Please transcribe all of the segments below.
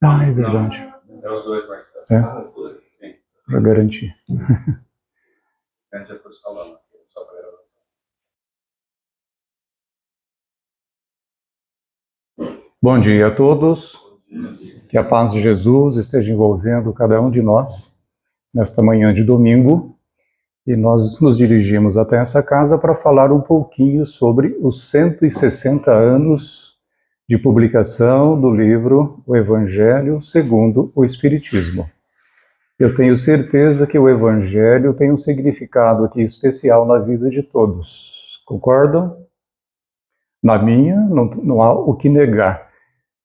Ah, é verdade. É os dois, Marcelo. É? Para garantir. Já por salão, só para gravação. Bom dia a todos. Que a paz de Jesus esteja envolvendo cada um de nós nesta manhã de domingo. E nós nos dirigimos até essa casa para falar um pouquinho sobre os 160 anos de publicação do livro O Evangelho segundo o Espiritismo. Eu tenho certeza que o Evangelho tem um significado aqui especial na vida de todos. Concordam? Na minha, não há o que negar.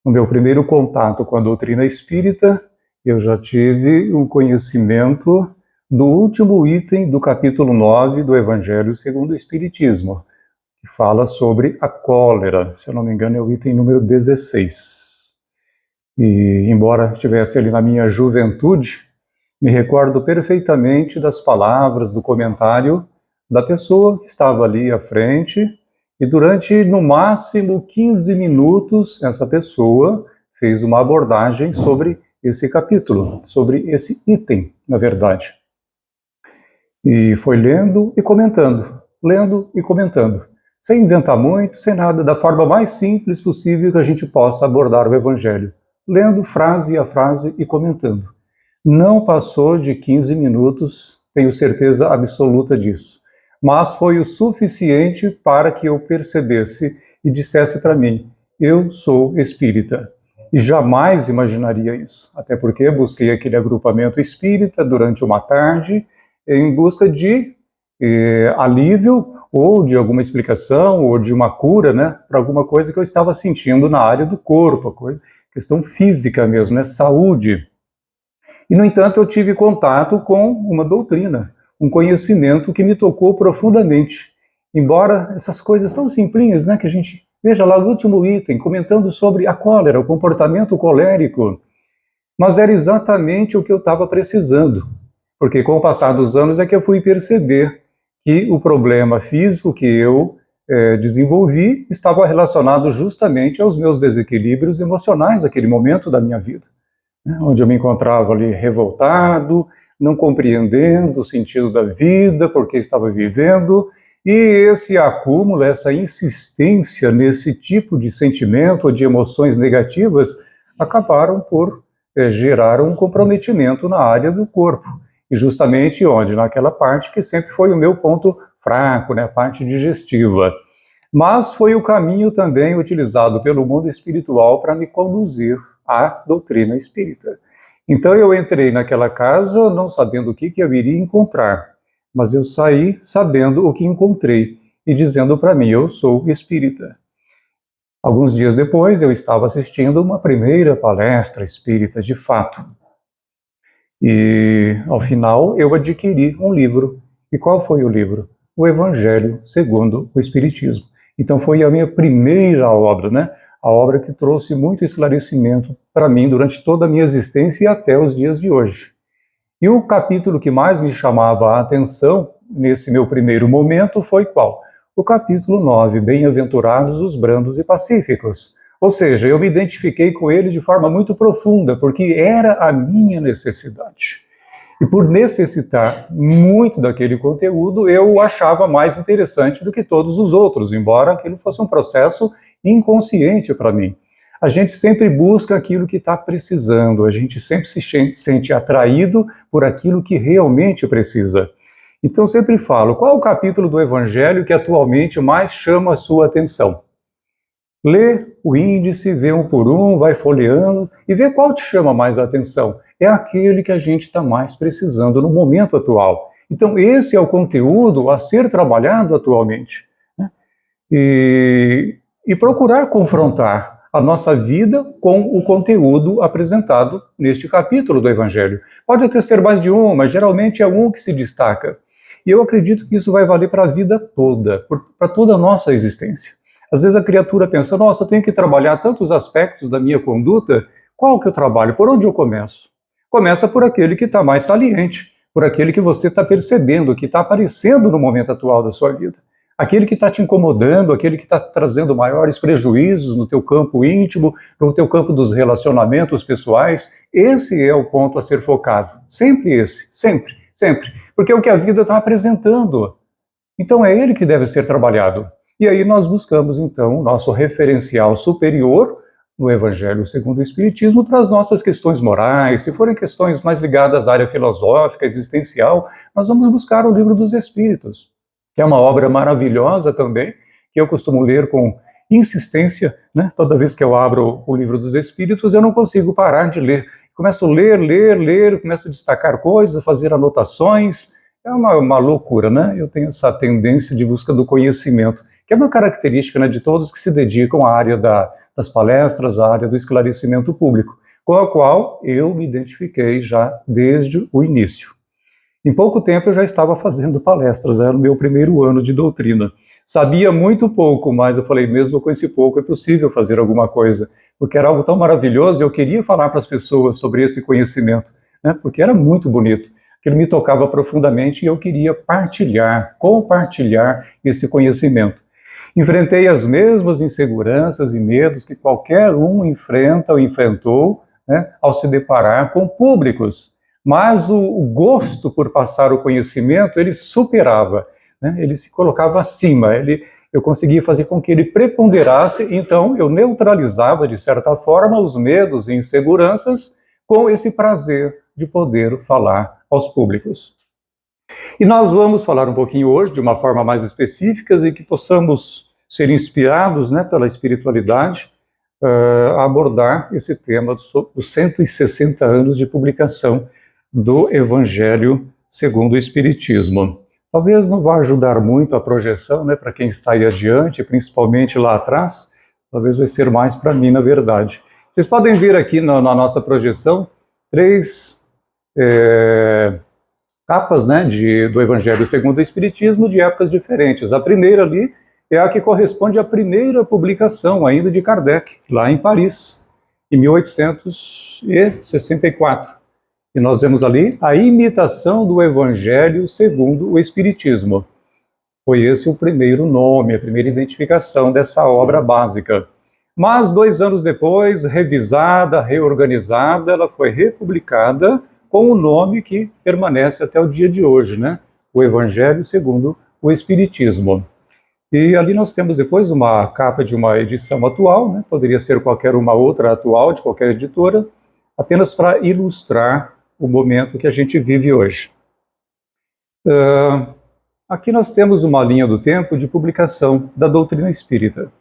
No meu primeiro contato com a doutrina espírita, eu já tive um conhecimento do último item do capítulo 9 do Evangelho segundo o Espiritismo, que fala sobre a cólera. Se eu não me engano, é o item número 16. E, embora estivesse ali na minha juventude, me recordo perfeitamente das palavras do comentário da pessoa que estava ali à frente, e durante, no máximo, 15 minutos, essa pessoa fez uma abordagem sobre esse capítulo, sobre esse item, na verdade. E foi lendo e comentando, sem inventar muito, sem nada, da forma mais simples possível que a gente possa abordar o Evangelho, lendo frase a frase e comentando. Não passou de 15 minutos, tenho certeza absoluta disso. Mas foi o suficiente para que eu percebesse e dissesse para mim, eu sou espírita. E jamais imaginaria isso, até porque busquei aquele agrupamento espírita durante uma tarde em busca de alívio ou de alguma explicação ou de uma cura, né, para alguma coisa que eu estava sentindo na área do corpo, questão física mesmo, né, saúde. E, no entanto, eu tive contato com uma doutrina, um conhecimento que me tocou profundamente. Embora essas coisas tão simplinhas, né, que a gente veja lá no último item, comentando sobre a cólera, o comportamento colérico, mas era exatamente o que eu estava precisando. Porque com o passar dos anos é que eu fui perceber que o problema físico que eu desenvolvi estava relacionado justamente aos meus desequilíbrios emocionais naquele momento da minha vida, onde eu me encontrava ali revoltado, não compreendendo o sentido da vida, porque estava vivendo, e esse acúmulo, essa insistência nesse tipo de sentimento ou de emoções negativas acabaram por gerar um comprometimento na área do corpo, e justamente onde? Naquela parte que sempre foi o meu ponto fraco, né, a parte digestiva. Mas foi o caminho também utilizado pelo mundo espiritual para me conduzir à doutrina espírita. Então eu entrei naquela casa não sabendo o que eu iria encontrar, mas eu saí sabendo o que encontrei e dizendo para mim, eu sou espírita. Alguns dias depois eu estava assistindo uma primeira palestra espírita de fato. E ao final eu adquiri um livro. E qual foi o livro? O Evangelho segundo o Espiritismo. Então foi a minha primeira obra, né? A obra que trouxe muito esclarecimento para mim durante toda a minha existência e até os dias de hoje. E o capítulo que mais me chamava a atenção nesse meu primeiro momento foi qual? O capítulo 9, Bem-aventurados os brandos e pacíficos. Ou seja, eu me identifiquei com ele de forma muito profunda, porque era a minha necessidade. E por necessitar muito daquele conteúdo, eu o achava mais interessante do que todos os outros, embora aquilo fosse um processo inconsciente para mim. A gente sempre busca aquilo que está precisando, a gente sempre se sente atraído por aquilo que realmente precisa. Então sempre falo, qual é o capítulo do Evangelho que atualmente mais chama a sua atenção? Lê o índice, vê um por um, vai folheando e vê qual te chama mais a atenção. É aquele que a gente está mais precisando no momento atual. Então esse é o conteúdo a ser trabalhado atualmente, né? E procurar confrontar a nossa vida com o conteúdo apresentado neste capítulo do Evangelho. Pode até ser mais de um, mas geralmente é um que se destaca. E eu acredito que isso vai valer para a vida toda, para toda a nossa existência. Às vezes a criatura pensa, nossa, eu tenho que trabalhar tantos aspectos da minha conduta, qual que eu trabalho? Por onde eu começo? Começa por aquele que está mais saliente, por aquele que você está percebendo, que está aparecendo no momento atual da sua vida. Aquele que está te incomodando, aquele que está trazendo maiores prejuízos no teu campo íntimo, no teu campo dos relacionamentos pessoais, esse é o ponto a ser focado. Sempre esse, sempre, sempre. Porque é o que a vida está apresentando. Então é ele que deve ser trabalhado. E aí nós buscamos, então, o nosso referencial superior no Evangelho segundo o Espiritismo para as nossas questões morais. Se forem questões mais ligadas à área filosófica, existencial, nós vamos buscar o Livro dos Espíritos, que é uma obra maravilhosa também, que eu costumo ler com insistência, né? Toda vez que eu abro o Livro dos Espíritos, eu não consigo parar de ler. Começo a ler, começo a destacar coisas, a fazer anotações. É uma loucura, né? Eu tenho essa tendência de busca do conhecimento, que é uma característica, né, de todos que se dedicam à área das palestras, à área do esclarecimento público, com a qual eu me identifiquei já desde o início. Em pouco tempo eu já estava fazendo palestras, era o meu primeiro ano de doutrina. Sabia muito pouco, mas eu falei, mesmo com esse pouco é possível fazer alguma coisa, porque era algo tão maravilhoso e eu queria falar para as pessoas sobre esse conhecimento, né, porque era muito bonito. Ele me tocava profundamente e eu queria compartilhar esse conhecimento. Enfrentei as mesmas inseguranças e medos que qualquer um enfrenta ou enfrentou, né, ao se deparar com públicos. Mas o gosto por passar o conhecimento, ele superava, né, ele se colocava acima, eu conseguia fazer com que ele preponderasse, então eu neutralizava, de certa forma, os medos e inseguranças com esse prazer de poder falar aos públicos. E nós vamos falar um pouquinho hoje, de uma forma mais específica, e que possamos ser inspirados, né, pela espiritualidade, a abordar esse tema dos 160 anos de publicação do Evangelho segundo o Espiritismo. Talvez não vá ajudar muito a projeção, né, para quem está aí adiante, principalmente lá atrás, talvez vai ser mais para mim, na verdade. Vocês podem ver aqui na nossa projeção 3 capas, né, do Evangelho segundo o Espiritismo de épocas diferentes. A primeira ali é a que corresponde à primeira publicação ainda de Kardec, lá em Paris, em 1864. E nós vemos ali a imitação do Evangelho segundo o Espiritismo. Foi esse o primeiro nome, a primeira identificação dessa obra básica. Mas 2 anos depois, revisada, reorganizada, ela foi republicada com o nome que permanece até o dia de hoje, né? O Evangelho segundo o Espiritismo. E ali nós temos depois uma capa de uma edição atual, né? Poderia ser qualquer uma outra atual, de qualquer editora, apenas para ilustrar o momento que a gente vive hoje. Aqui nós temos uma linha do tempo de publicação da doutrina espírita.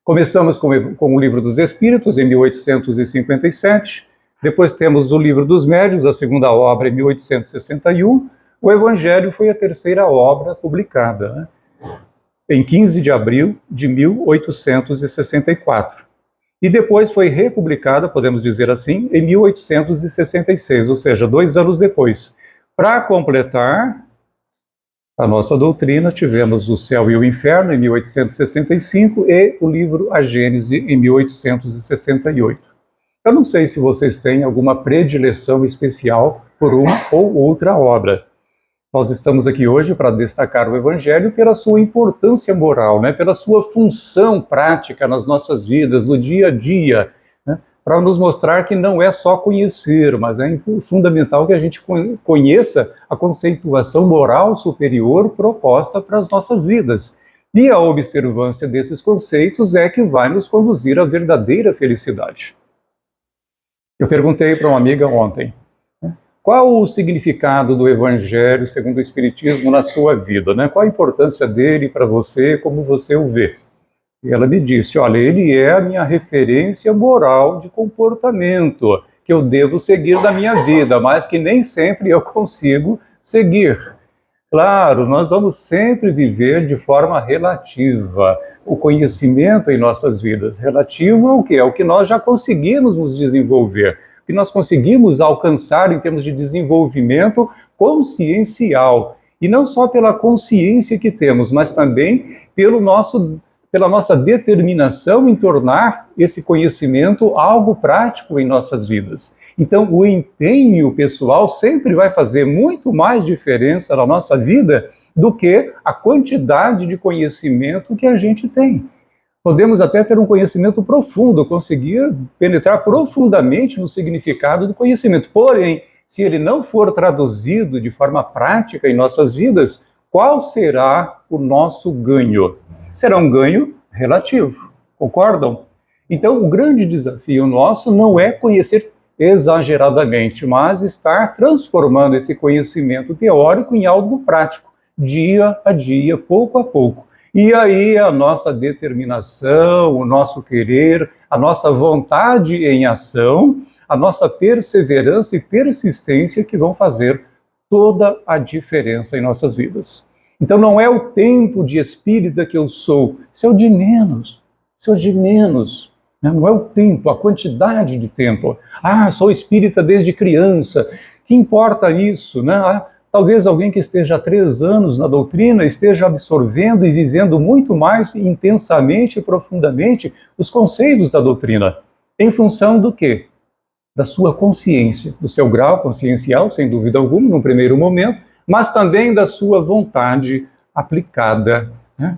Começamos com o Livro dos Espíritos, em 1857, depois temos o Livro dos Médiuns, a segunda obra, em 1861, o Evangelho foi a terceira obra publicada, né, em 15 de abril de 1864. E depois foi republicada, podemos dizer assim, em 1866, ou seja, 2 anos depois. Para completar a nossa doutrina, tivemos o Céu e o Inferno, em 1865, e o livro A Gênese, em 1868. Eu não sei se vocês têm alguma predileção especial por uma ou outra obra. Nós estamos aqui hoje para destacar o Evangelho pela sua importância moral, né? Pela sua função prática nas nossas vidas, no dia a dia, né? Para nos mostrar que não é só conhecer, mas é fundamental que a gente conheça a conceituação moral superior proposta para as nossas vidas. E a observância desses conceitos é que vai nos conduzir à verdadeira felicidade. Eu perguntei para uma amiga ontem, qual o significado do Evangelho segundo o Espiritismo na sua vida, né? Qual a importância dele para você, como você o vê? E ela me disse, olha, ele é a minha referência moral de comportamento que eu devo seguir na minha vida, mas que nem sempre eu consigo seguir. Claro, nós vamos sempre viver de forma relativa o conhecimento em nossas vidas. Relativo ao que? Ao que nós já conseguimos nos desenvolver, que nós conseguimos alcançar em termos de desenvolvimento consciencial. E não só pela consciência que temos, mas também pela nossa determinação em tornar esse conhecimento algo prático em nossas vidas. Então, o empenho pessoal sempre vai fazer muito mais diferença na nossa vida do que a quantidade de conhecimento que a gente tem. Podemos até ter um conhecimento profundo, conseguir penetrar profundamente no significado do conhecimento. Porém, se ele não for traduzido de forma prática em nossas vidas, qual será o nosso ganho? Será um ganho relativo, concordam? Então, o grande desafio nosso não é conhecer exageradamente, mas estar transformando esse conhecimento teórico em algo prático, dia a dia, pouco a pouco. E aí a nossa determinação, o nosso querer, a nossa vontade em ação, a nossa perseverança e persistência que vão fazer toda a diferença em nossas vidas. Então não é o tempo de espírita que eu sou, isso é o de menos, isso é o de menos. Não é o tempo, a quantidade de tempo. Ah, sou espírita desde criança. Que importa isso, né? Talvez alguém que esteja há 3 anos na doutrina esteja absorvendo e vivendo muito mais intensamente e profundamente os conceitos da doutrina. Em função do quê? Da sua consciência, do seu grau consciencial, sem dúvida alguma, num primeiro momento, mas também da sua vontade aplicada, né?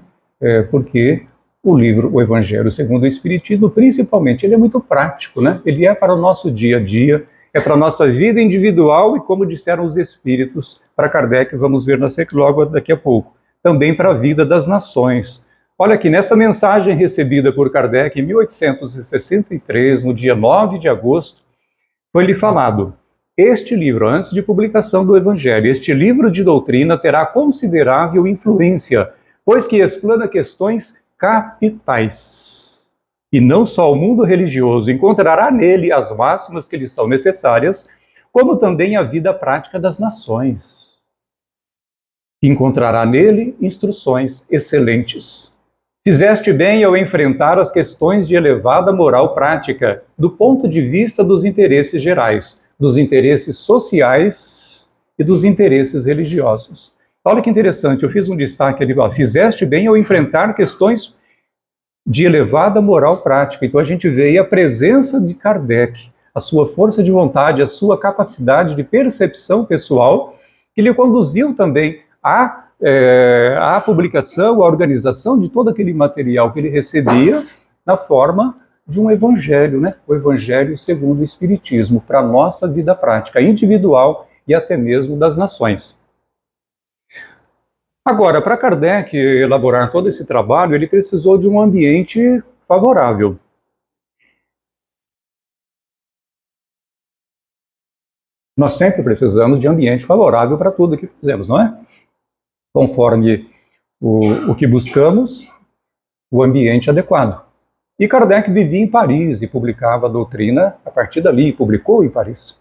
Porque o livro, o Evangelho segundo o Espiritismo, principalmente, ele é muito prático, né? Ele é para o nosso dia a dia, é para a nossa vida individual e, como disseram os Espíritos para Kardec, vamos ver logo daqui a pouco, também para a vida das nações. Olha aqui, nessa mensagem recebida por Kardec em 1863, no dia 9 de agosto, foi-lhe falado: este livro, antes de publicação do Evangelho, este livro de doutrina terá considerável influência, pois que explana questões capitais. E não só o mundo religioso encontrará nele as máximas que lhe são necessárias, como também a vida prática das nações. Encontrará nele instruções excelentes. Fizeste bem ao enfrentar as questões de elevada moral prática, do ponto de vista dos interesses gerais, dos interesses sociais e dos interesses religiosos. Olha que interessante, eu fiz um destaque ali, fizeste bem ao enfrentar questões de elevada moral prática. Então a gente vê aí a presença de Kardec, a sua força de vontade, a sua capacidade de percepção pessoal, que lhe conduziu também à publicação, à organização de todo aquele material que ele recebia na forma de um evangelho, né? O Evangelho segundo o Espiritismo, para a nossa vida prática, individual e até mesmo das nações. Agora, para Kardec elaborar todo esse trabalho, ele precisou de um ambiente favorável. Nós sempre precisamos de ambiente favorável para tudo que fizemos, não é? Conforme o que buscamos, o ambiente adequado. E Kardec vivia em Paris e publicava a doutrina a partir dali, publicou em Paris.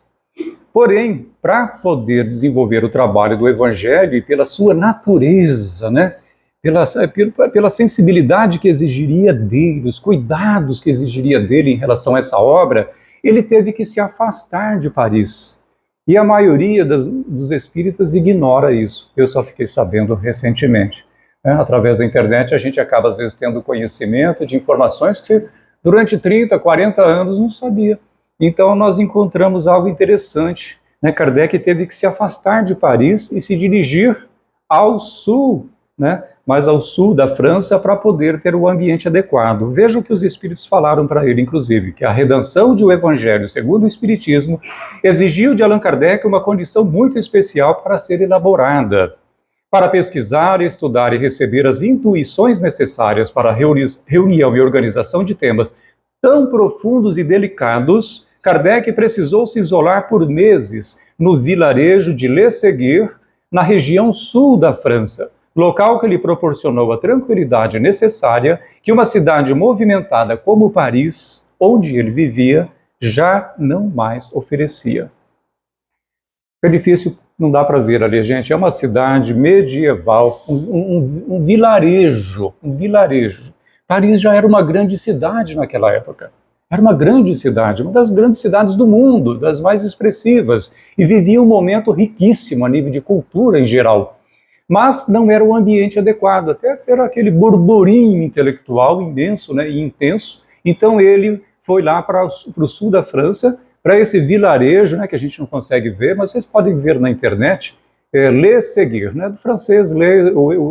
Porém, para poder desenvolver o trabalho do Evangelho e pela sua natureza, né, pela sensibilidade que exigiria dele, os cuidados que exigiria dele em relação a essa obra, ele teve que se afastar de Paris. E a maioria dos espíritas ignora isso. Eu só fiquei sabendo recentemente. Através da internet a gente acaba às vezes tendo conhecimento de informações que durante 30, 40 anos não sabia. Então nós encontramos algo interessante, né? Kardec teve que se afastar de Paris e se dirigir ao sul, né? Mais ao sul da França, para poder ter o ambiente adequado. Veja o que os espíritos falaram para ele, inclusive, que a redação de O Evangelho segundo o Espiritismo exigiu de Allan Kardec uma condição muito especial para ser elaborada. Para pesquisar, estudar e receber as intuições necessárias para a reunião e organização de temas tão profundos e delicados, Kardec precisou se isolar por meses no vilarejo de Les Seguiers, na região sul da França, local que lhe proporcionou a tranquilidade necessária que uma cidade movimentada como Paris, onde ele vivia, já não mais oferecia. O edifício não dá para ver ali, gente, é uma cidade medieval, um vilarejo, Paris já era uma grande cidade naquela época. Era uma grande cidade, uma das grandes cidades do mundo, das mais expressivas, e vivia um momento riquíssimo a nível de cultura em geral. Mas não era o ambiente adequado, até era aquele burburinho intelectual imenso, né, e intenso. Então ele foi lá para o sul da França para esse vilarejo, né, que a gente não consegue ver, mas vocês podem ver na internet, Le Seguir, né, do francês,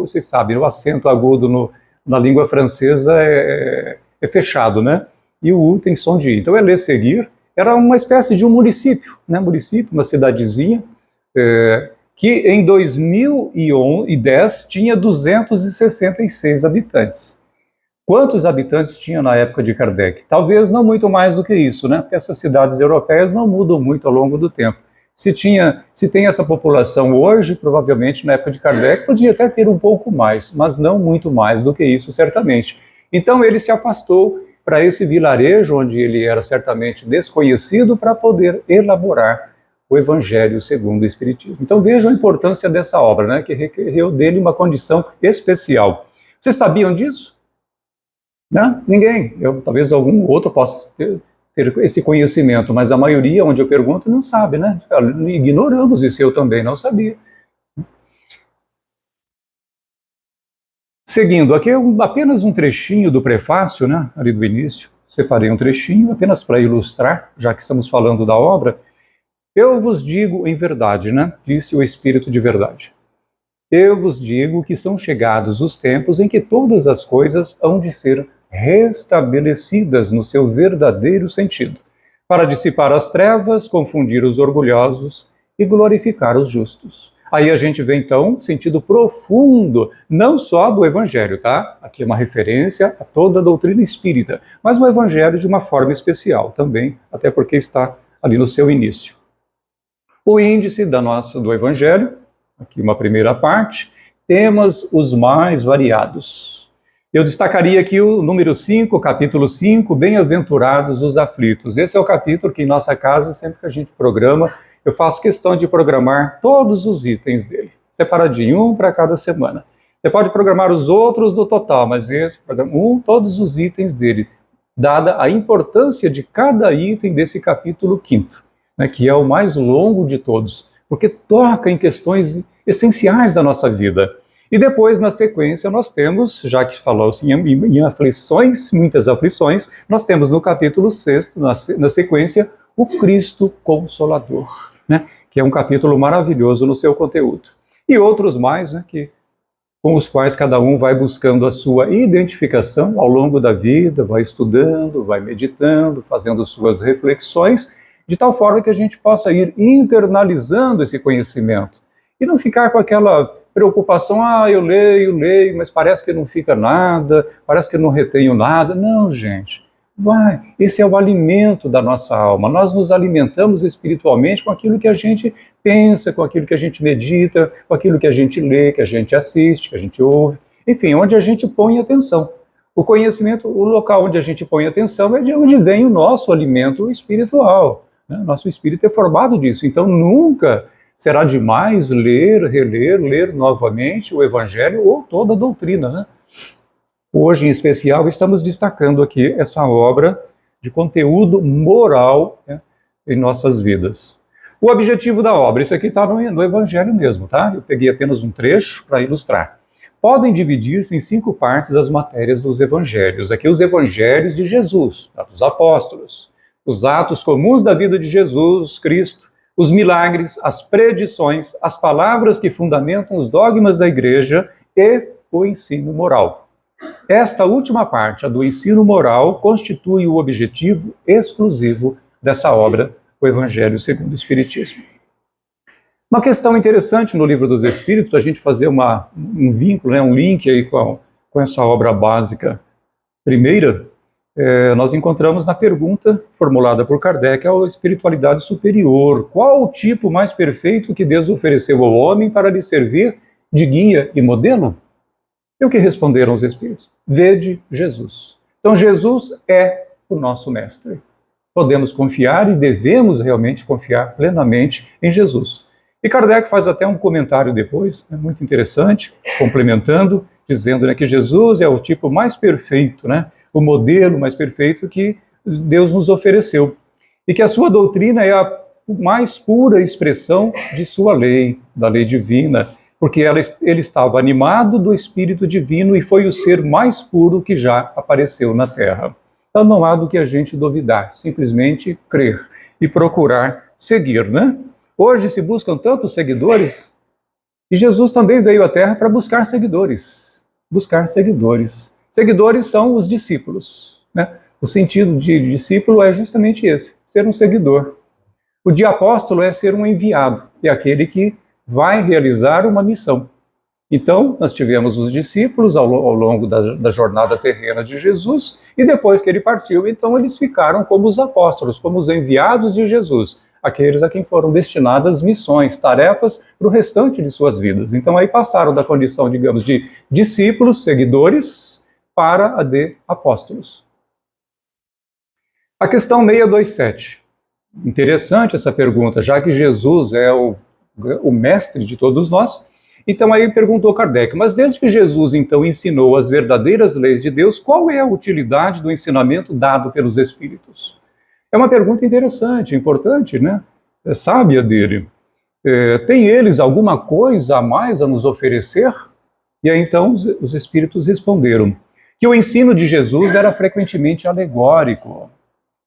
vocês sabem, o acento agudo na língua francesa é fechado, né, e o U tem som de I. Então Le Seguir era uma espécie de um município, né, uma cidadezinha, que em 2010 tinha 266 habitantes. Quantos habitantes tinha na época de Kardec? Talvez não muito mais do que isso, né? Porque essas cidades europeias não mudam muito ao longo do tempo. Se tem essa população hoje, provavelmente na época de Kardec podia até ter um pouco mais, mas não muito mais do que isso, certamente. Então ele se afastou para esse vilarejo, onde ele era certamente desconhecido, para poder elaborar o Evangelho segundo o Espiritismo. Então vejam a importância dessa obra, né? Que requereu dele uma condição especial. Vocês sabiam disso? Não, ninguém. Talvez algum outro possa ter esse conhecimento, mas a maioria, onde eu pergunto, não sabe, né? Ignoramos isso, eu também não sabia. Seguindo, aqui é apenas um trechinho do prefácio, né? Ali do início. Separei um trechinho apenas para ilustrar, já que estamos falando da obra. Eu vos digo em verdade, né? Disse o Espírito de verdade. Eu vos digo que são chegados os tempos em que todas as coisas hão de ser restabelecidas no seu verdadeiro sentido, para dissipar as trevas, confundir os orgulhosos e glorificar os justos. Aí a gente vê então sentido profundo, não só do Evangelho, tá? Aqui é uma referência a toda a doutrina espírita, mas o Evangelho de uma forma especial também, até porque está ali no seu início. O índice do Evangelho, aqui uma primeira parte, temas os mais variados. Eu destacaria aqui o número 5, capítulo 5, Bem-aventurados os aflitos. Esse é o capítulo que em nossa casa, sempre que a gente programa, eu faço questão de programar todos os itens dele, separadinho, um para cada semana. Você pode programar os outros do total, mas esse programa, todos os itens dele, dada a importância de cada item desse capítulo 5, né, que é o mais longo de todos, porque toca em questões essenciais da nossa vida. E depois, na sequência, nós temos, já que falou assim, em aflições, muitas aflições, nós temos no capítulo 6, na sequência, o Cristo Consolador, né, que é um capítulo maravilhoso no seu conteúdo. E outros mais, né, com os quais cada um vai buscando a sua identificação ao longo da vida, vai estudando, vai meditando, fazendo suas reflexões, de tal forma que a gente possa ir internalizando esse conhecimento e não ficar com aquela preocupação, eu leio, mas parece que não fica nada, parece que não retenho nada. Não, gente, esse é o alimento da nossa alma. Nós nos alimentamos espiritualmente com aquilo que a gente pensa, com aquilo que a gente medita, com aquilo que a gente lê, que a gente assiste, que a gente ouve, enfim, onde a gente põe atenção. O conhecimento, o local onde a gente põe atenção é de onde vem o nosso alimento espiritual. Né? Nosso espírito é formado disso, então nunca será demais ler novamente o Evangelho ou toda a doutrina, né? Hoje, em especial, estamos destacando aqui essa obra de conteúdo moral, né, em nossas vidas. O objetivo da obra, isso aqui está no Evangelho mesmo, tá? Eu peguei apenas um trecho para ilustrar. Podem dividir-se em 5 partes as matérias dos Evangelhos. Aqui os Evangelhos de Jesus, tá? Dos apóstolos, os atos comuns da vida de Jesus Cristo, os milagres, as predições, as palavras que fundamentam os dogmas da Igreja e o ensino moral. Esta última parte, a do ensino moral, constitui o objetivo exclusivo dessa obra, o Evangelho segundo o Espiritismo. Uma questão interessante no Livro dos Espíritos, a gente fazer um vínculo, né, um link aí com essa obra básica primeira, nós encontramos na pergunta formulada por Kardec à espiritualidade superior. Qual o tipo mais perfeito que Deus ofereceu ao homem para lhe servir de guia e modelo? E o que responderam os Espíritos? Vede Jesus. Então Jesus é o nosso mestre. Podemos confiar e devemos realmente confiar plenamente em Jesus. E Kardec faz até um comentário depois, né, muito interessante, complementando, dizendo, né, que Jesus é o tipo mais perfeito, né, o modelo mais perfeito que Deus nos ofereceu. E que a sua doutrina é a mais pura expressão de sua lei, da lei divina, porque ele estava animado do Espírito Divino e foi o ser mais puro que já apareceu na Terra. Então não há do que a gente duvidar, simplesmente crer. e procurar seguir, né? Hoje se buscam tantos seguidores, e Jesus também veio à Terra para buscar seguidores. Buscar seguidores. Seguidores são os discípulos, né? O sentido de discípulo é justamente esse, ser um seguidor. O de apóstolo é ser um enviado, é aquele que vai realizar uma missão. Então, nós tivemos os discípulos ao longo da jornada terrena de Jesus, e depois que ele partiu, então eles ficaram como os apóstolos, como os enviados de Jesus, aqueles a quem foram destinadas missões, tarefas para o restante de suas vidas. Então aí passaram da condição, digamos, de discípulos, seguidores, para a de apóstolos. A questão 627. Interessante essa pergunta, já que Jesus é o mestre de todos nós. Então aí perguntou Kardec, mas desde que Jesus então ensinou as verdadeiras leis de Deus, qual é a utilidade do ensinamento dado pelos Espíritos? É uma pergunta interessante, importante, né? É sábia dele. Tem eles alguma coisa a mais a nos oferecer? E aí então os Espíritos responderam que o ensino de Jesus era frequentemente alegórico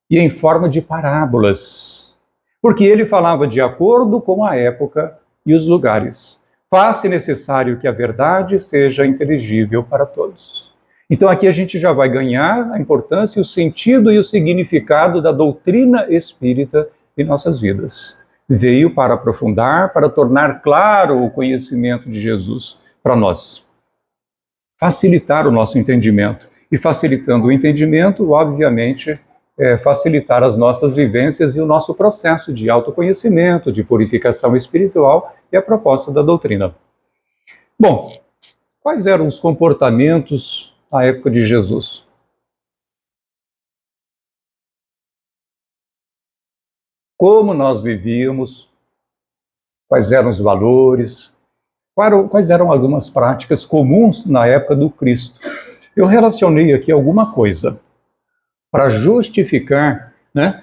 e em forma de parábolas, porque ele falava de acordo com a época e os lugares. Faz-se necessário que a verdade seja inteligível para todos. Então aqui a gente já vai ganhar a importância, o sentido e o significado da doutrina espírita em nossas vidas. Veio para aprofundar, para tornar claro o conhecimento de Jesus para nós. Facilitar o nosso entendimento. E facilitando o entendimento, obviamente, facilitar as nossas vivências e o nosso processo de autoconhecimento, de purificação espiritual e a proposta da doutrina. Bom, quais eram os comportamentos na época de Jesus? Como nós vivíamos? Quais eram os valores? Quais eram algumas práticas comuns na época do Cristo? Eu relacionei aqui alguma coisa para justificar, né,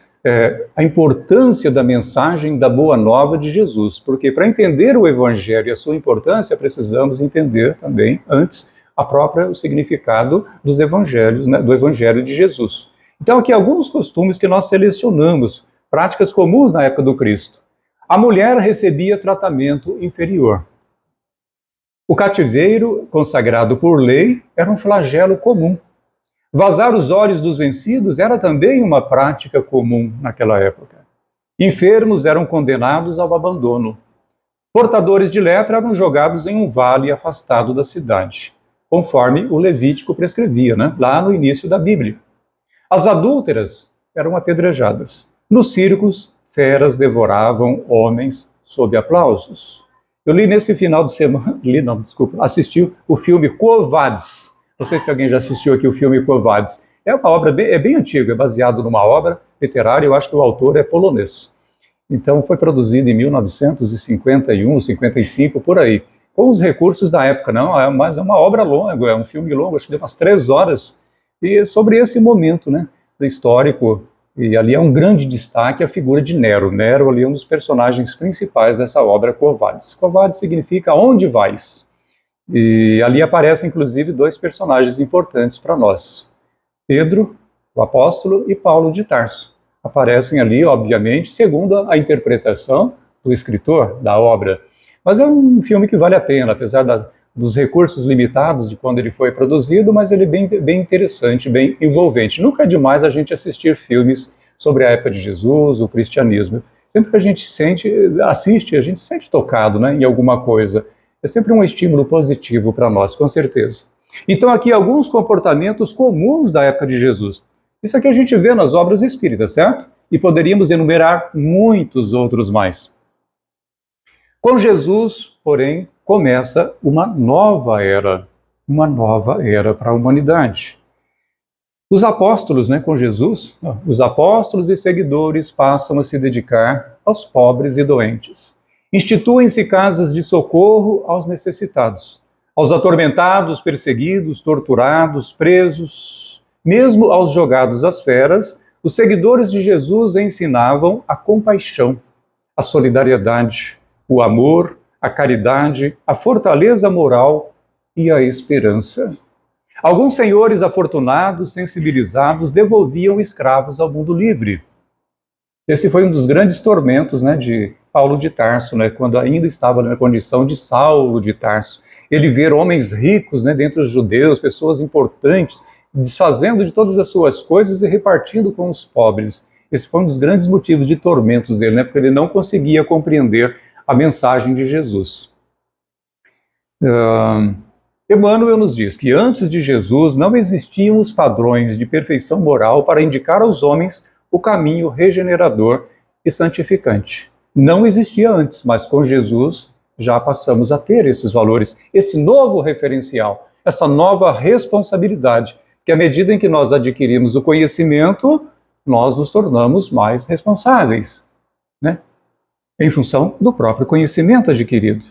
a importância da mensagem da Boa Nova de Jesus, porque para entender o Evangelho e a sua importância, precisamos entender também, antes, o significado dos Evangelhos, né, do Evangelho de Jesus. Então, aqui alguns costumes que nós selecionamos, práticas comuns na época do Cristo. A mulher recebia tratamento inferior. O cativeiro, consagrado por lei, era um flagelo comum. Vazar os olhos dos vencidos era também uma prática comum naquela época. Enfermos eram condenados ao abandono. Portadores de lepra eram jogados em um vale afastado da cidade, conforme o Levítico prescrevia, né? Lá no início da Bíblia. As adúlteras eram apedrejadas. Nos circos, feras devoravam homens sob aplausos. Eu li nesse final de semana, assisti o filme Quo Vadis. Não sei se alguém já assistiu aqui o filme Quo Vadis. É uma obra bem antiga, é baseado numa obra literária, eu acho que o autor é polonês. Então foi produzido em 1951, 55, por aí, com os recursos da época, não, mas é uma obra longa, é um filme longo, acho que de umas 3 horas, e sobre esse momento, né, histórico, e ali é um grande destaque a figura de Nero. Nero ali é um dos personagens principais dessa obra Quo Vadis. Quo Vadis significa onde vais. E ali aparecem, inclusive, 2 personagens importantes para nós. Pedro, o apóstolo, e Paulo de Tarso. Aparecem ali, obviamente, segundo a interpretação do escritor da obra. Mas é um filme que vale a pena, apesar dos recursos limitados de quando ele foi produzido, mas ele é bem interessante, bem envolvente. Nunca é demais a gente assistir filmes sobre a época de Jesus, o cristianismo. Sempre que a gente assiste, a gente se sente tocado, né, em alguma coisa. É sempre um estímulo positivo para nós, com certeza. Então aqui alguns comportamentos comuns da época de Jesus. Isso aqui a gente vê nas obras espíritas, certo? E poderíamos enumerar muitos outros mais. Com Jesus, porém, começa uma nova era para a humanidade. Os apóstolos, né, com Jesus, os apóstolos e seguidores passam a se dedicar aos pobres e doentes. Instituem-se casas de socorro aos necessitados, aos atormentados, perseguidos, torturados, presos, mesmo aos jogados às feras. Os seguidores de Jesus ensinavam a compaixão, a solidariedade, o amor, a caridade, a fortaleza moral e a esperança. Alguns senhores afortunados, sensibilizados, devolviam escravos ao mundo livre. Esse foi um dos grandes tormentos, né, de Paulo de Tarso, né, quando ainda estava na condição de Saulo de Tarso. Ele ver homens ricos, né, dentre os judeus, pessoas importantes, desfazendo de todas as suas coisas e repartindo com os pobres. Esse foi um dos grandes motivos de tormentos dele, né, porque ele não conseguia compreender a mensagem de Jesus. Emmanuel nos diz que antes de Jesus não existiam os padrões de perfeição moral para indicar aos homens o caminho regenerador e santificante. Não existia antes, mas com Jesus já passamos a ter esses valores, esse novo referencial, essa nova responsabilidade, que à medida em que nós adquirimos o conhecimento, nós nos tornamos mais responsáveis, né? Em função do próprio conhecimento adquirido.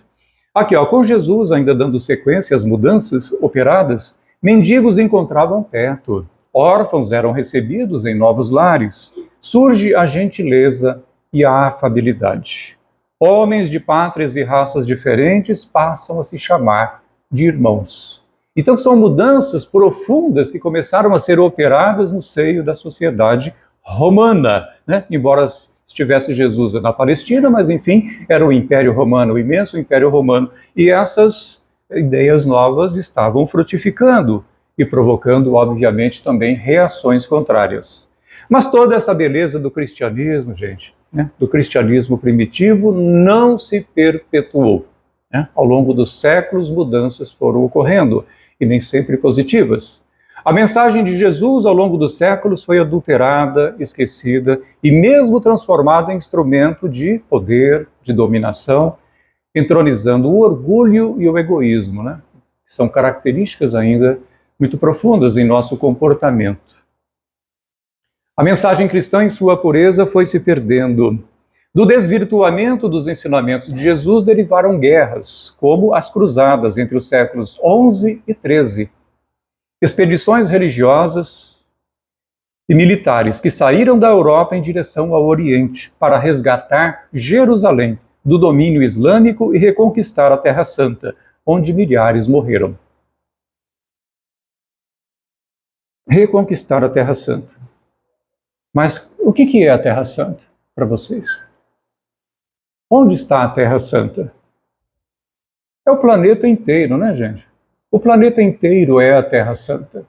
Aqui, ó, com Jesus ainda dando sequência às mudanças operadas, mendigos encontravam teto, órfãos eram recebidos em novos lares, surge a gentileza e a afabilidade. Homens de pátrias e raças diferentes passam a se chamar de irmãos. Então são mudanças profundas que começaram a ser operadas no seio da sociedade romana, né? Embora estivesse Jesus na Palestina, mas enfim, era o Império Romano, o imenso Império Romano, e essas ideias novas estavam frutificando e provocando, obviamente, também reações contrárias. Mas toda essa beleza do cristianismo, gente, né, do cristianismo primitivo, não se perpetuou, né? Ao longo dos séculos, mudanças foram ocorrendo, e nem sempre positivas. A mensagem de Jesus, ao longo dos séculos, foi adulterada, esquecida e mesmo transformada em instrumento de poder, de dominação, entronizando o orgulho e o egoísmo, né? Que são características ainda muito profundas em nosso comportamento. A mensagem cristã, em sua pureza, foi se perdendo. Do desvirtuamento dos ensinamentos de Jesus derivaram guerras, como as cruzadas entre os séculos XI e XIII. Expedições religiosas e militares que saíram da Europa em direção ao Oriente para resgatar Jerusalém do domínio islâmico e reconquistar a Terra Santa, onde milhares morreram. Reconquistar a Terra Santa. Mas o que é a Terra Santa para vocês? Onde está a Terra Santa? É o planeta inteiro, né, gente? O planeta inteiro é a Terra Santa.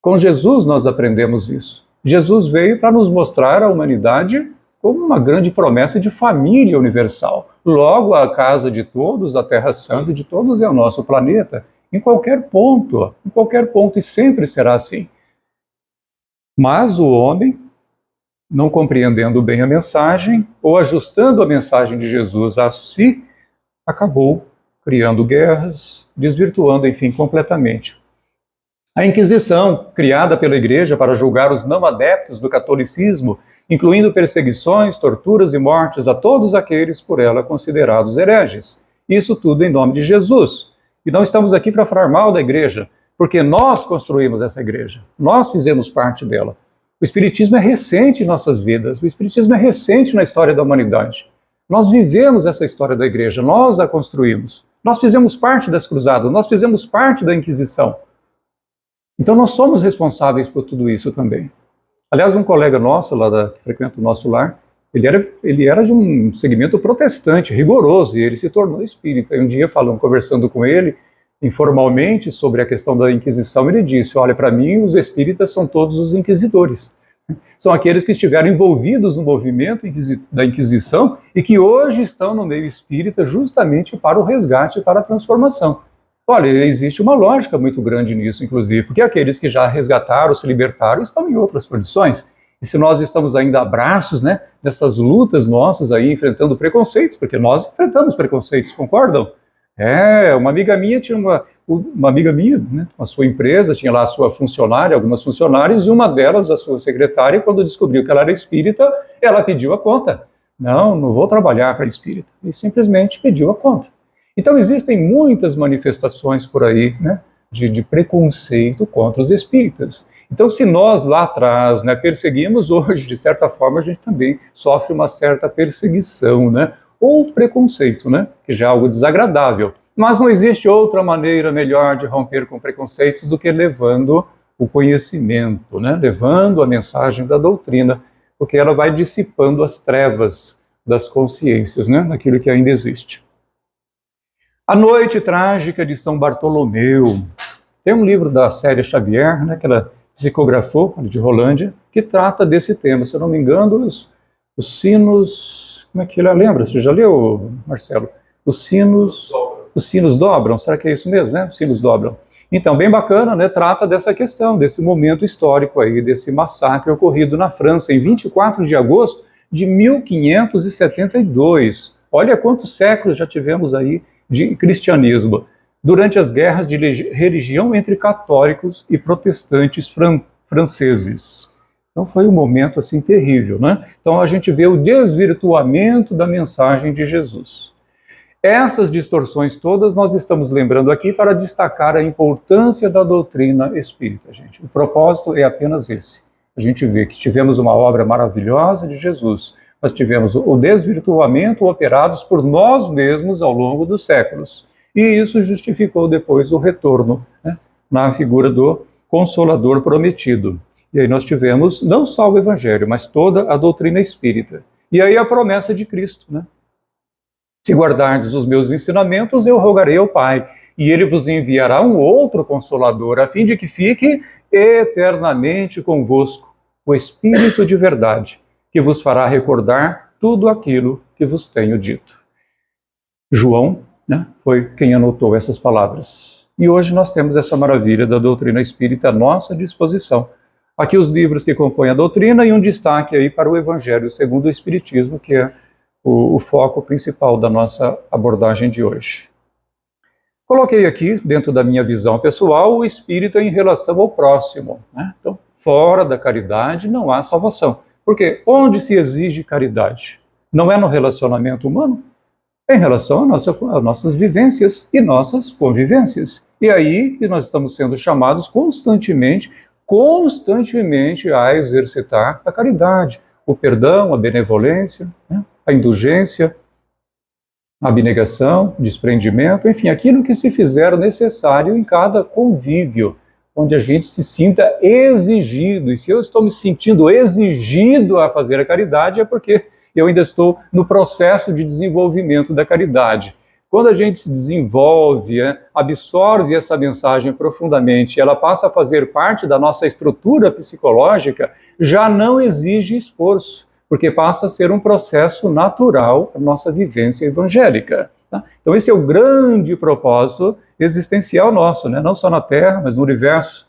Com Jesus nós aprendemos isso. Jesus veio para nos mostrar a humanidade como uma grande promessa de família universal. Logo, a casa de todos, a Terra Santa de todos é o nosso planeta, em qualquer ponto, e sempre será assim. Mas o homem, não compreendendo bem a mensagem, ou ajustando a mensagem de Jesus a si, acabou criando guerras, desvirtuando, enfim, completamente. A Inquisição, criada pela Igreja para julgar os não adeptos do catolicismo, incluindo perseguições, torturas e mortes a todos aqueles por ela considerados hereges. Isso tudo em nome de Jesus. E não estamos aqui para falar mal da Igreja, porque nós construímos essa Igreja, nós fizemos parte dela. O Espiritismo é recente em nossas vidas, o Espiritismo é recente na história da humanidade. Nós vivemos essa história da Igreja, nós a construímos. Nós fizemos parte das cruzadas, nós fizemos parte da Inquisição. Então nós somos responsáveis por tudo isso também. Aliás, um colega nosso, que frequenta o nosso lar, ele era de um segmento protestante, rigoroso, e ele se tornou espírita. E um dia, conversando com ele, informalmente, sobre a questão da Inquisição, ele disse: olha, para mim, os espíritas são todos os inquisidores. São aqueles que estiveram envolvidos no movimento da Inquisição e que hoje estão no meio espírita justamente para o resgate e para a transformação. Olha, existe uma lógica muito grande nisso, inclusive, porque aqueles que já resgataram, se libertaram, estão em outras condições. E se nós estamos ainda a braços, né, dessas lutas nossas aí, enfrentando preconceitos, porque nós enfrentamos preconceitos, concordam? Uma amiga minha tinha uma amiga minha, né, a sua empresa, tinha lá a sua funcionária, algumas funcionárias, e uma delas, a sua secretária, quando descobriu que ela era espírita, ela pediu a conta. Não vou trabalhar para espírita. E simplesmente pediu a conta. Então existem muitas manifestações por aí, né, de preconceito contra os espíritas. Então, se nós lá atrás, né, perseguimos, hoje, de certa forma, a gente também sofre uma certa perseguição, né, ou preconceito, né, que já é algo desagradável. Mas não existe outra maneira melhor de romper com preconceitos do que levando o conhecimento, né, levando a mensagem da doutrina porque ela vai dissipando as trevas das consciências, né? Naquilo que ainda existe. A Noite Trágica de São Bartolomeu. Tem um livro da Célia Xavier, né, que ela psicografou, de Rolândia, que trata desse tema. Se eu não me engano, os sinos... Como é que ela lembra? Você já leu, Marcelo? Os sinos dobram. Será que é isso mesmo, né? Os sinos dobram. Então, bem bacana, né? Trata dessa questão, desse momento histórico aí, desse massacre ocorrido na França em 24 de agosto de 1572. Olha quantos séculos já tivemos aí de cristianismo, durante as guerras de religião entre católicos e protestantes franceses. Então foi um momento assim terrível, né? Então a gente vê o desvirtuamento da mensagem de Jesus. Essas distorções todas nós estamos lembrando aqui para destacar a importância da doutrina espírita, gente. O propósito é apenas esse. A gente vê que tivemos uma obra maravilhosa de Jesus, mas tivemos o desvirtuamento operados por nós mesmos ao longo dos séculos. E isso justificou depois o retorno, né, na figura do Consolador prometido. E aí nós tivemos não só o Evangelho, mas toda a doutrina espírita. E aí a promessa de Cristo, né? Se guardardes os meus ensinamentos, eu rogarei ao Pai, e ele vos enviará um outro Consolador, a fim de que fique eternamente convosco, o Espírito de verdade, que vos fará recordar tudo aquilo que vos tenho dito. João, né, foi quem anotou essas palavras. E hoje nós temos essa maravilha da doutrina espírita à nossa disposição. Aqui os livros que compõem a doutrina e um destaque aí para o Evangelho segundo o Espiritismo, que é o foco principal da nossa abordagem de hoje. Coloquei aqui, dentro da minha visão pessoal, o espírita em relação ao próximo, né? Então, fora da caridade não há salvação. Porque onde se exige caridade? Não é no relacionamento humano? É em relação às nossas vivências e nossas convivências. E aí que nós estamos sendo chamados constantemente a exercitar a caridade, o perdão, a benevolência, né? A indulgência, a abnegação, o desprendimento, enfim, aquilo que se fizer necessário em cada convívio, onde a gente se sinta exigido. E se eu estou me sentindo exigido a fazer a caridade, é porque eu ainda estou no processo de desenvolvimento da caridade. Quando a gente se desenvolve, absorve essa mensagem profundamente, ela passa a fazer parte da nossa estrutura psicológica, já não exige esforço, porque passa a ser um processo natural a nossa vivência evangélica. Tá? Então esse é o grande propósito existencial nosso, né? Não só na Terra, mas no universo,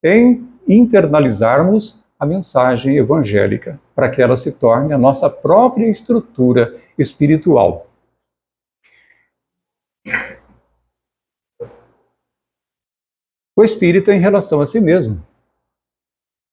em internalizarmos a mensagem evangélica, para que ela se torne a nossa própria estrutura espiritual. O espírita em relação a si mesmo.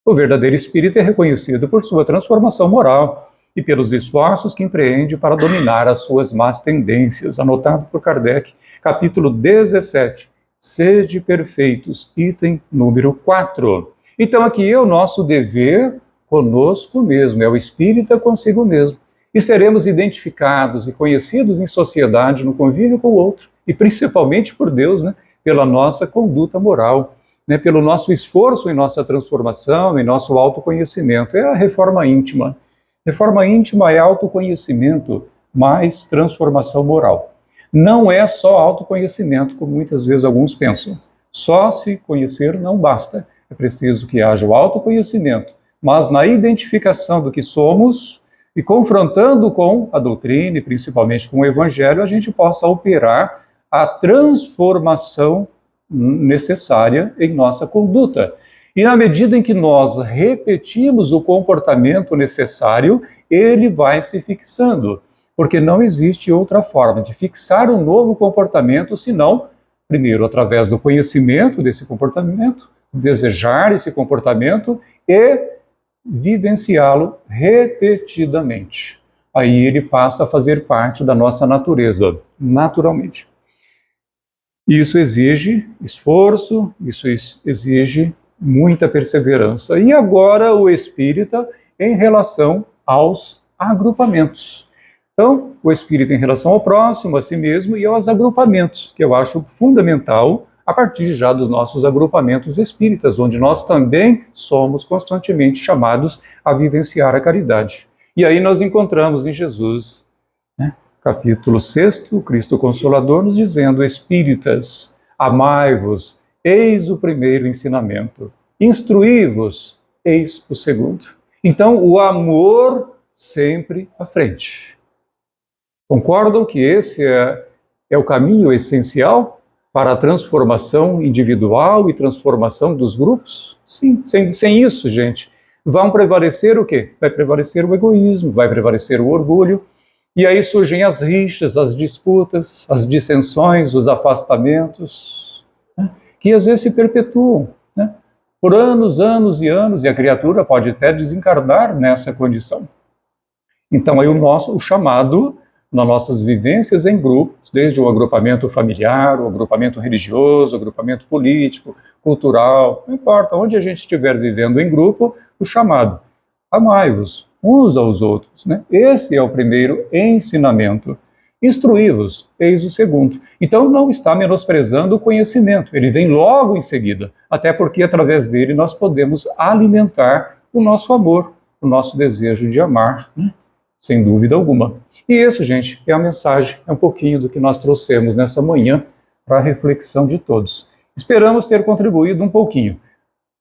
O verdadeiro espírita é reconhecido por sua transformação moral e pelos esforços que empreende para dominar as suas más tendências, anotado por Kardec, capítulo 17, Sede perfeitos, item número 4. Então aqui é o nosso dever conosco mesmo, é o espírita consigo mesmo. E seremos identificados e conhecidos em sociedade, no convívio com o outro, e principalmente por Deus, né, pela nossa conduta moral, né, pelo nosso esforço em nossa transformação, em nosso autoconhecimento. É a reforma íntima. Reforma íntima é autoconhecimento mais transformação moral. Não é só autoconhecimento, como muitas vezes alguns pensam. Só se conhecer não basta. É preciso que haja o autoconhecimento, mas na identificação do que somos e confrontando com a doutrina, e principalmente com o Evangelho, a gente possa operar a transformação necessária em nossa conduta. E na medida em que nós repetimos o comportamento necessário, ele vai se fixando, porque não existe outra forma de fixar um novo comportamento, senão, primeiro, através do conhecimento desse comportamento, desejar esse comportamento e vivenciá-lo repetidamente. Aí ele passa a fazer parte da nossa natureza, naturalmente. Isso exige esforço, isso exige muita perseverança. E agora o espírita em relação aos agrupamentos. Então, o espírita em relação ao próximo, a si mesmo e aos agrupamentos, que eu acho fundamental a partir já dos nossos agrupamentos espíritas, onde nós também somos constantemente chamados a vivenciar a caridade. E aí nós encontramos em Jesus, capítulo 6, o Cristo Consolador nos dizendo: espíritas, amai-vos, eis o primeiro ensinamento, instruí-vos, eis o segundo. Então, o amor sempre à frente. Concordam que esse é o caminho essencial para a transformação individual e transformação dos grupos? Sim, sem isso, gente, vão prevalecer o quê? Vai prevalecer o egoísmo, vai prevalecer o orgulho, e aí surgem as rixas, as disputas, as dissensões, os afastamentos, que às vezes se perpetuam, por anos, anos e anos, e a criatura pode até desencarnar nessa condição. Então aí o chamado nas nossas vivências em grupos, desde o agrupamento familiar, o agrupamento religioso, o agrupamento político, cultural, não importa, onde a gente estiver vivendo em grupo, o chamado: amai-vos uns aos outros. Esse é o primeiro ensinamento. Instruí-vos, eis o segundo. Então não está menosprezando o conhecimento, ele vem logo em seguida, até porque através dele nós podemos alimentar o nosso amor, o nosso desejo de amar, sem dúvida alguma. E isso, gente, é a mensagem, é um pouquinho do que nós trouxemos nessa manhã para a reflexão de todos. Esperamos ter contribuído um pouquinho.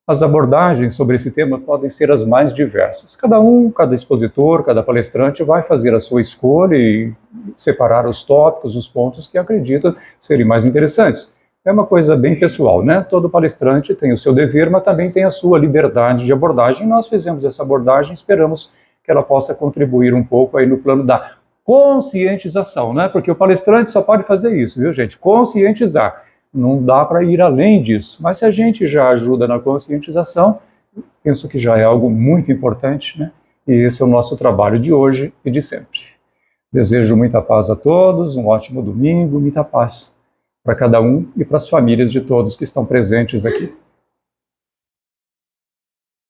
As abordagens sobre esse tema podem ser as mais diversas. Cada expositor, cada palestrante vai fazer a sua escolha e separar os tópicos, os pontos que acredita serem mais interessantes. É uma coisa bem pessoal, Todo palestrante tem o seu dever, mas também tem a sua liberdade de abordagem. Nós fizemos essa abordagem, esperamos que ela possa contribuir um pouco aí no plano da conscientização, Porque o palestrante só pode fazer isso, viu, gente? Conscientizar. Não dá para ir além disso, mas se a gente já ajuda na conscientização, penso que já é algo muito importante, E esse é o nosso trabalho de hoje e de sempre. Desejo muita paz a todos, um ótimo domingo, muita paz para cada um e para as famílias de todos que estão presentes aqui.